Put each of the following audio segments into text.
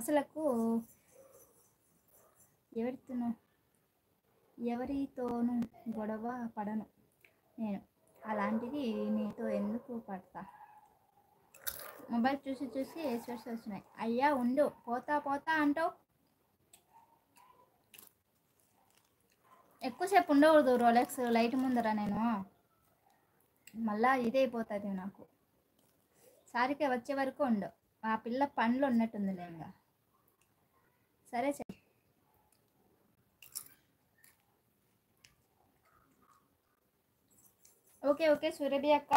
అసలకు ఎవరితోనూ గొడవ పడను నేను. అలాంటిది నీతో ఎందుకు పడతా? మొబైల్ చూసి చూసి స్వెట్స్ వచ్చినాయి. అయ్యా ఉండు, పోతా పోతా అంటావు. ఎక్కువసేపు ఉండకూడదు రోలెక్స్ లైట్ ముందర. నేను మళ్ళా ఇదైపోతుంది నాకు. సారికే వచ్చే వరకు ఉండు. ఆ పిల్ల పండ్లు ఉన్నట్టుందిలే ఇంకా. సరే సరే. ఓకే ఓకే సురభి అక్క,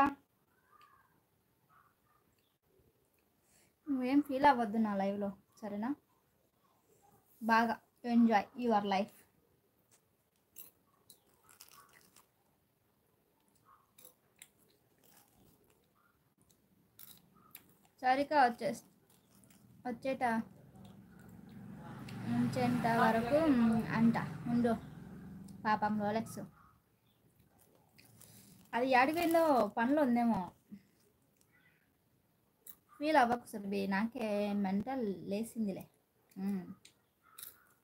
నువ్వేం ఫీల్ అవ్వద్దు నా లైవ్లో, సరేనా? బాగా ఎంజాయ్ యువర్ లైఫ్. సారిక వచ్చేట ఉంచేంత వరకు అంట ఉండు. పాపం రోలెక్స్ అది అడిగిందో పనిలో ఉందేమో. ఫీల్ అవ్వకు సురభి, నాకే మెంటల్ లేసిందిలే.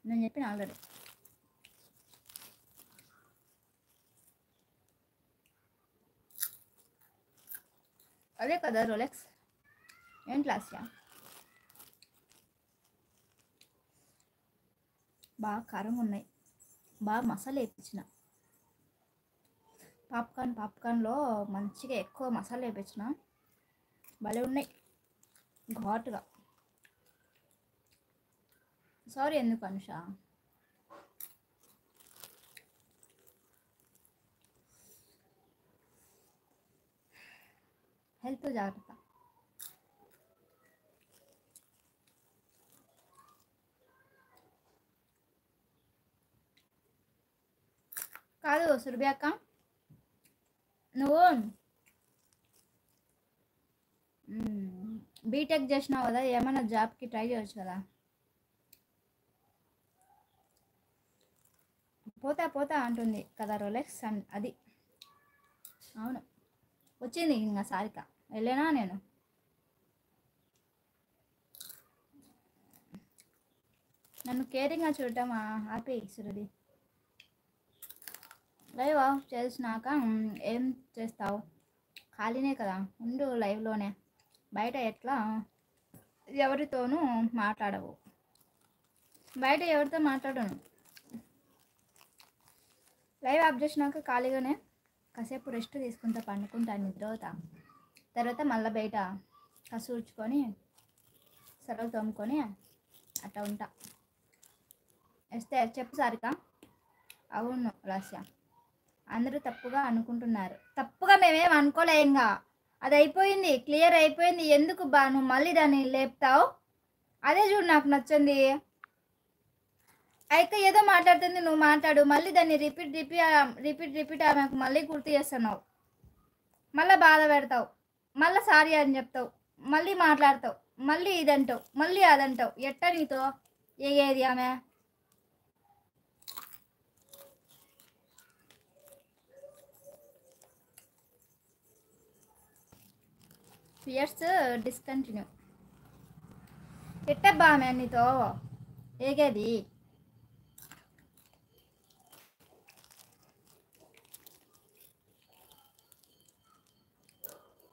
నేను చెప్పిన ఆల్రెడీ. అదే కదా రోలెక్స్. ఏం క్లాస్యా? బాగా కారంగా ఉన్నాయి. బాగా మసాలా వేయించిన. పాప్కార్న్లో మంచిగా ఎక్కువ మసాలా వేయించిన. భలే ఉన్నాయి ఘాటుగా. సారీ ఎందుకు అనుష? హెల్త్ జాగ్రత్త. కాదు సురభి అక్క, నువ్వు బీటెక్ చేసినావు కదా, ఏమైనా జాబ్కి ట్రై చేయొచ్చు కదా. పోతా పోతా అంటుంది కదా రోలెక్స్. అది అవును, వచ్చింది ఇంకా సారిక. వెళ్ళేనా నేను? నన్ను కేరింగ్గా చూడటం ఆపే సురభి. లైవ్ ఆఫ్ చేసినాక ఏం చేస్తావు? ఖాళీనే కదా, ఉండు లైవ్లోనే. బయట ఎట్లా ఎవరితోనూ మాట్లాడవు? బయట ఎవరితో మాట్లాడను. లైవ్ ఆఫ్ చేసినాక ఖాళీగానే కాసేపు రెస్ట్ తీసుకుంటా, పండుకుంటా, నిద్రపోతా. తర్వాత మళ్ళీ బయట కసూర్చుకొని సరలు తోముకొని అట్లా ఉంటా. వస్తే చెప్పు సారిక. అవును రాశ్య, అందరూ తప్పుగా అనుకుంటున్నారు. తప్పుగా మేమేం అనుకోలేంగా. అది అయిపోయింది, క్లియర్ అయిపోయింది. ఎందుకు నువ్వు మళ్ళీ దాన్ని లేపుతావు? అదే చూడు నాకు నచ్చింది. అయితే ఏదో మాట్లాడుతుంది, నువ్వు మాట్లాడు. మళ్ళీ దాన్ని రిపీట్ ఆమెకు మళ్ళీ గుర్తు చేస్తున్నావు. మళ్ళీ బాధ పెడతావు, మళ్ళీ సారీ అని చెప్తావు, మళ్ళీ మాట్లాడతావు, మళ్ళీ ఇదంటావు, మళ్ళీ అదంటావు. ఎట్ట నీతో ఏది ఆమె? Fears discontinue. ఎట్టబ్బా ఆమె నీతో ఏగేది?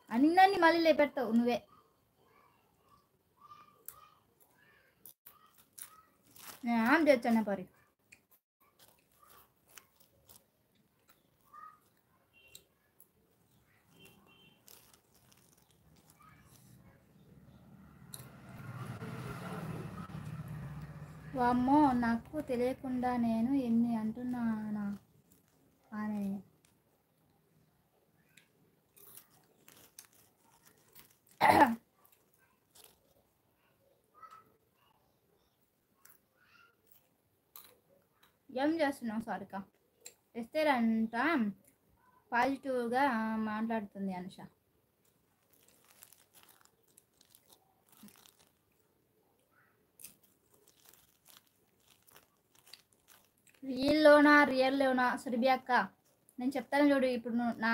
అన్నీ మళ్ళీ లేపెడతావు నువ్వే. నేను ఆమె తెచ్చాను పరి. వామ్మో, నాకు తెలియకుండా నేను ఎన్ని అంటున్నానా అని. ఏం చేస్తున్నావు సారిక? ఎస్తేరంట పాజిటివ్గా మాట్లాడుతుంది అనుష. రియల్లోనా సురభి అక్క? నేను చెప్తాను చూడు ఇప్పుడు నా